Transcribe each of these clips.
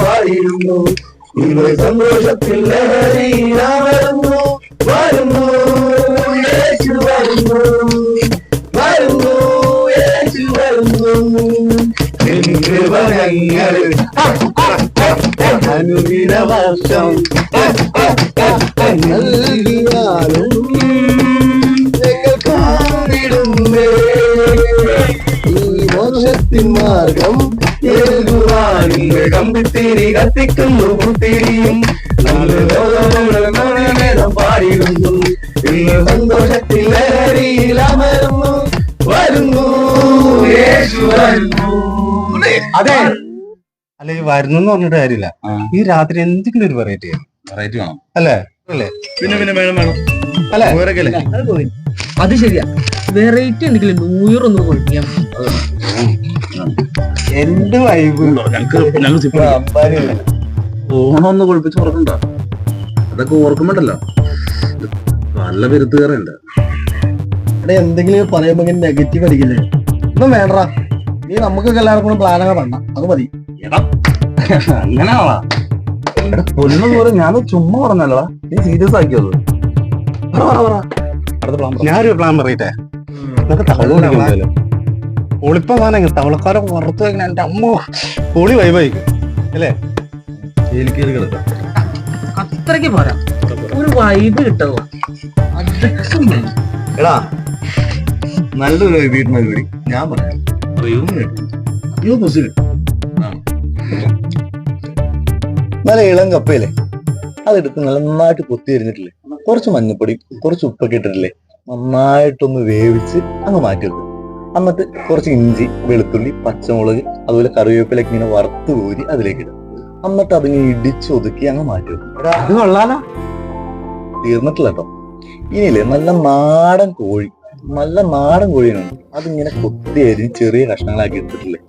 പാടിയിരുന്നു ഇന്ന് സന്തോഷത്തിൽ ലഹരിയാവുന്നു വരുന്നു യേശു വരുന്നു വരുന്നു യേശു വരുന്നു കൃപണങ്ങളിൽ അനുദിന വർഷം നൽകിയാലും ഞങ്ങൾ കാണിടുന്നേ ഈ മോക്ഷത്തിൻ മാർഗം കമ്പിത്തിരി കത്തിക്കുന്നു പുത്തിരിയും പാടിയിരുന്നു ഇന്ന് സന്തോഷത്തിൽ ലഹരിയിൽ അമരുന്നു വരുന്നു യേശു വരുന്നു. അതെ അല്ല ഈ വരുന്നു പറഞ്ഞിട്ട് കാര്യമില്ല. ഈ രാത്രി എന്തെങ്കിലും ഒരു വെറൈറ്റി വേണം അല്ലേ? അല്ലേ പിന്നെ പിന്നെ വേണം വേണം അല്ലേ? അത് ശരിയാ. വെറൈറ്റി എന്തെങ്കിലും ന്യൂ ഇയർ ഒന്ന് കൊടുക്കാം. എന്റെ വൈബ് ഓണം ഒന്ന് കുളിപ്പിച്ച് ഓർക്കണ്ട. അതൊക്കെ ഓർക്കുമ്പോണ്ടല്ലോ നല്ല പെരുത്തുകയറുണ്ട്. എടാ എന്തെങ്കിലും പറയുമ്പോ ഇങ്ങനെ നെഗറ്റീവ് അടിക്കില്ലേ? ഒന്നും വേണ്ടടാ, നീ നമുക്കൊക്കെ എല്ലാവർക്കും പ്ലാനൊക്കെ വേണ്ട, അത് മതി. അങ്ങനെയാണോ? പൊന്നു പോലെ ഞാൻ ചുമ്മാ പറഞ്ഞല്ലടാ, നീ സീരിയസ് ആക്കിയത്. ഞാനൊരു പ്ലാൻ പറയട്ടെ. പൊളിപ്പാണെങ്കിൽ തവളക്കാരെ പുറത്ത് കഴിഞ്ഞാൽ എന്റെ അമ്മ പൊളി വൈബായിക്കും അല്ലേ? അത്രയ്ക്ക് പോരാ, ഒരു വൈബ് കിട്ടുമോ? എടാ നല്ലൊരു വീട്ടിൽ കൂടി ഞാൻ പറയാം. നല്ല ഇളം കപ്പയില്ലേ, അതെടുത്ത് നന്നായിട്ട് കുത്തി എരിഞ്ഞിട്ടില്ലേ, കുറച്ച് മഞ്ഞപ്പൊടി കുറച്ച് ഉപ്പൊക്കെ ഇട്ടിട്ടില്ലേ, നന്നായിട്ടൊന്ന് വേവിച്ച് അങ്ങ് മാറ്റി വെക്കും. എന്നിട്ട് കുറച്ച് ഇഞ്ചി വെളുത്തുള്ളി പച്ചമുളക് അതുപോലെ കറിവേപ്പിലൊക്കെ ഇങ്ങനെ വറുത്ത് കോരി അതിലേക്ക് ഇടും. എന്നിട്ട് അതിങ്ങനെ ഇടിച്ചൊതുക്കി അങ്ങ് മാറ്റി വെക്കും. അത് കൊള്ളാലോ. തീർന്നിട്ടില്ല കേട്ടോ. ഇനിയില്ലേ നല്ല നാടൻ കോഴിയാണ്, അതിങ്ങനെ കൊത്തി അരിഞ്ഞ് ചെറിയ കഷ്ണങ്ങളാക്കി എടുത്തിട്ടില്ലേ,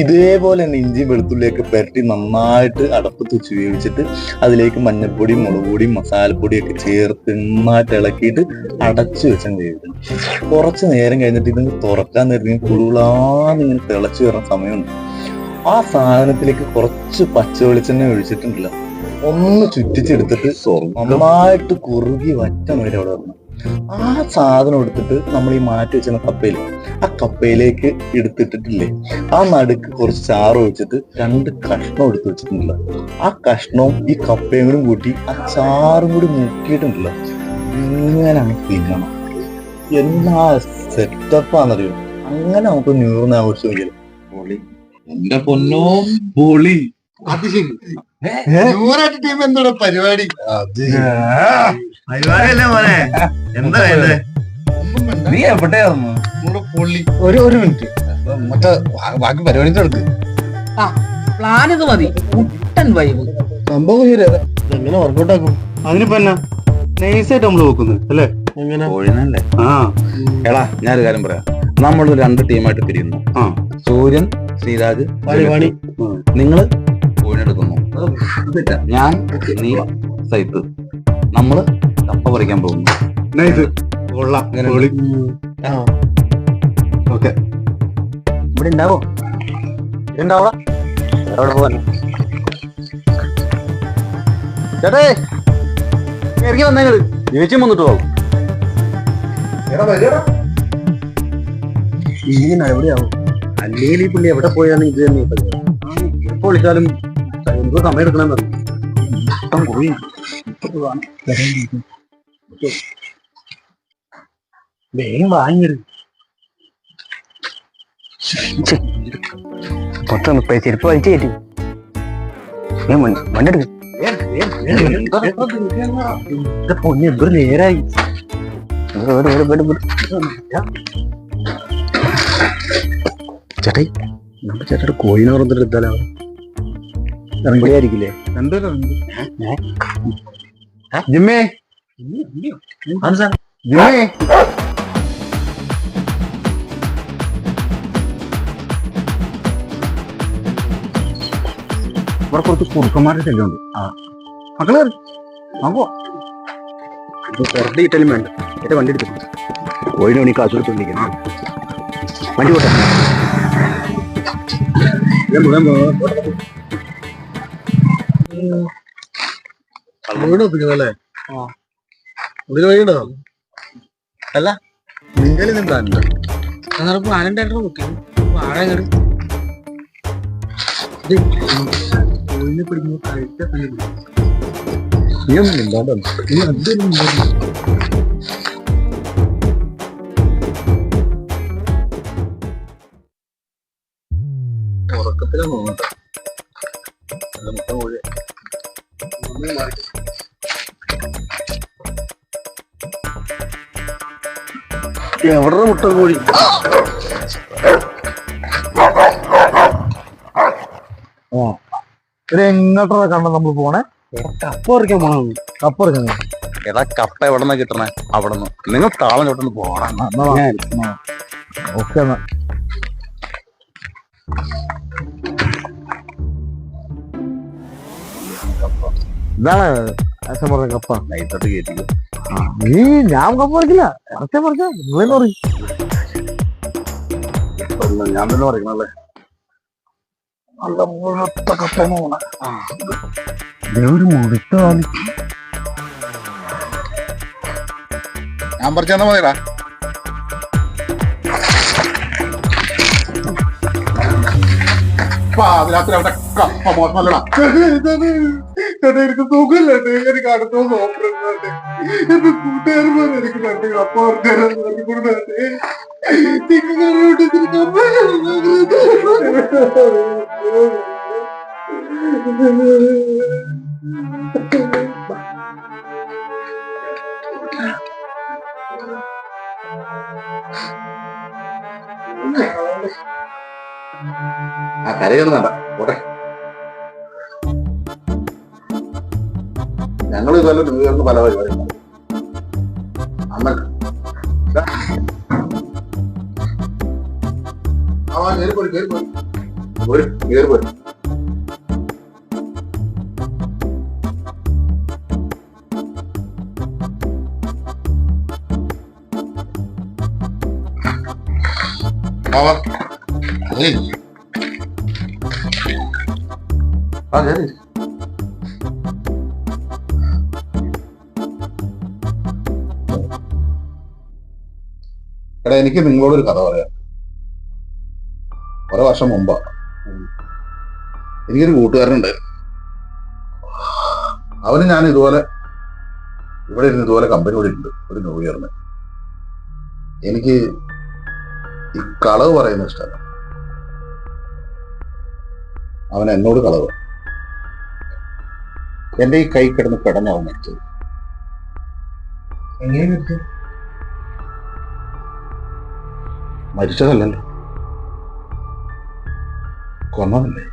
ഇതേപോലെ തന്നെ ഇഞ്ചിയും വെളുത്തുള്ളിയൊക്കെ പുരട്ടി നന്നായിട്ട് അടപ്പത്ത് വെച്ച് വേവിച്ചിട്ട് അതിലേക്ക് മഞ്ഞൾപ്പൊടിയും മുളക് പൊടിയും മസാലപ്പൊടിയൊക്കെ ചേർത്ത് നന്നായിട്ട് ഇളക്കിയിട്ട് അടച്ചു വെച്ചാൽ വേവിക്കണം. കുറച്ച് നേരം കഴിഞ്ഞിട്ട് ഇതിന് തുറക്കാൻ നേരത്തെ കുളുകുളാന്നിങ്ങനെ തിളച്ചു വരുന്ന സമയമുണ്ട്. ആ സാധനത്തിലേക്ക് കുറച്ച് പച്ച വെളിച്ചെണ്ണ ഒഴിച്ചിട്ടുണ്ടല്ലോ, ഒന്ന് ചുറ്റിച്ചെടുത്തിട്ട് നന്നായിട്ട് കുറുകി വറ്റം വരെ അവിടെ വരണം. ആ സാധനം എടുത്തിട്ട് നമ്മൾ ഈ മാറ്റി വെച്ചിരുന്ന കപ്പയിൽ ആ കപ്പയിലേക്ക് എടുത്തിട്ടിട്ടില്ലേ, ആ നടുക്ക് കുറച്ച് ചാറ് ഒഴിച്ചിട്ട് 2 കഷ്ണം എടുത്ത് വെച്ചിട്ടുണ്ടല്ലോ, ആ കഷ്ണവും ഈ കപ്പയും കൂടി കൂട്ടി ആ ചാറും കൂടി മുക്കിയിട്ടുണ്ടല്ലോ, ഇങ്ങനെ തിന്നണം. എന്നാ സെറ്റപ്പാന്നറിയോ? അങ്ങനെ നമുക്ക് ന്യൂ ഇയറിന് ആഘോഷിക്കാം. എന്റെ പൊന്നോ പൊളി. ടീം എന്താണ് പരിപാടി? പരിപാടിയല്ലേ മോനെ, എന്താ നീ എവിടെയായിരുന്നു? ഒരു മിനിറ്റ്, മറ്റേ ബാക്കി പരിപാടി എടുക്ക്. പ്ലാൻ ഇത് മതി, മുട്ടൻ വൈബ് സംഭവം ശരിയാ. എങ്ങനെ വർക്കൗട്ട് ആക്കും? അതിനിപ്പോ എന്നാ നൈസായിട്ട് നമ്മള് നോക്കുന്നത് അല്ലേ? കോഴിനല്ലേ? എടാ ഞാനൊരു കാര്യം പറയാം, നമ്മൾ 2 ടീമായിട്ട് പിരിയുന്നു. സൂര്യൻ ശ്രീരാജ് നിങ്ങള് കോഴിനെടുക്കുന്നു, ഞാൻ നീ സൈത്ത്, നമ്മള് കപ്പ പറിക്കാൻ പോകുന്നു. ഓക്കെ, ഇവിടെ ഉണ്ടാവോ? ഉണ്ടാവോ? എവിടെ പോവാൻ ചേട്ടേ? ഇറങ്ങി വന്നേങ്ങള് ചേച്ചി വന്നിട്ട് പോകും. ഇങ്ങനെ എവിടെയാവും? അല്ലെങ്കിൽ ഈ പുള്ളി എവിടെ പോയാണ് ഇത് തന്നെ എപ്പോ വിളിച്ചാലും എന്തോ സമയം എടുക്കണമെന്ന് അറിയാം. വേഗം വാങ്ങിയത് ചെരുപ്പ് വലിച്ചു കയറ്റി വണ്ടെടുക്ക. പൊന്നെ എന്തൊരു നേരായി. ചേട്ടായി നമ്മുടെ ചേട്ടയുടെ കോഴിനെ പറഞ്ഞിട്ട് എടുത്താലോ? ഇറങ്ങിയായിരിക്കില്ലേ? ജിമ്മേ ജിമ്മേ ഇവിടെ കുറച്ച് കുറുക്കന്മാരുടെ ശല്യമുണ്ട്. മക്കള് നോക്കോ പുറത്ത് കിട്ടലും വേണ്ട. എന്റെ വണ്ടി എടുത്തു കോഴിനെ വേണി കാശ് കൊടുത്തോണ്ടിരിക്കണം. വണ്ടി പോട്ടെ. വീട് ഒപ്പിക്കുന്നല്ലേ ഇതിന് വഴിയുണ്ടോ അല്ല നിന്റെ പ്ലാനില്ല അന്നേരം പ്ലാനുണ്ടായിരുന്നു കുട്ടി വാഴ കയറി കോഴിനെ പിടിക്കുമ്പോൾ കഴിച്ച നീ ഒന്നും ഇല്ലാതെ നീ അതൊന്നും ഉറക്കത്തിലാണ് തോന്നട്ടെ നല്ല മുട്ട കോഴി എവിടെ മുട്ട കോഴി എങ്ങോട്ടാ കണ്ട നമ്മൾ പോണേ കപ്പ പറിക്കാൻ പോണം. കപ്പ ഇറങ്ങുന്നു എടാ കപ്പ എവിടെ നിന്നാ കിട്ടണേ അവിടെ നിന്ന് നിങ്ങൾ താളം ചോട്ടൊന്ന് പോകണം. ഓക്കെ എന്നാ ഇതാണ് അച്ഛൻ പറഞ്ഞ കപ്പ നൈസോട്ട് കയറ്റിക്കും. നീ ഞാൻ കപ്പ പറിക്കില്ല ഇറച്ചെ പറിച്ച നിങ്ങളെന്ന് പറയും ഞാൻ തന്നെ പറയുന്നല്ലേ നല്ല മുഴുത്ത കപ്പ പോണ ഒരു മുഴുത്ത വാലി ഞാൻ പറിച്ചാ മതിടാ. അതിനകത്ത് അവിടെ കപ്പ മോശമല്ലടാ. എനിക്ക് സുഖമില്ലേ എനിക്ക് അടുത്ത നോക്കുന്നുണ്ട് എന്റെ കൂട്ടുകാരന്മാർ എനിക്ക് രണ്ട് കപ്പ ആ കരയൊന്നും വേണ്ട പോട്ടെ. ഞങ്ങൾ ഇതുപോലെ ന്യൂ ഇയറിന് പല പരിപാടികളും അമ്മ കയറിപ്പോയി കയറിപ്പോയി ആ കയറി എടാ എനിക്ക് നിങ്ങളോടൊരു കഥ പറയാം. കുറെ വർഷം മുമ്പാ എനിക്കൊരു കൂട്ടുകാരനുണ്ട്. അവന് ഞാൻ ഇതുപോലെ ഇവിടെ ഇരുന്ന് ഇതുപോലെ കമ്പനി കൂടിയിട്ടുണ്ട് ഒരു ന്യൂ ഇയറിന്. എനിക്ക് ഈ കളവ് പറയുന്ന ഇഷ്ടമല്ല. അവൻ എന്നോട് കളവ്. എന്റെ ഈ കൈ കിടന്ന് പിടഞ്ഞവൻ മരിച്ചത്. എങ്ങനെ കിട്ടും മരിച്ചതല്ലല്ലോ, കൊന്നതല്ലേ.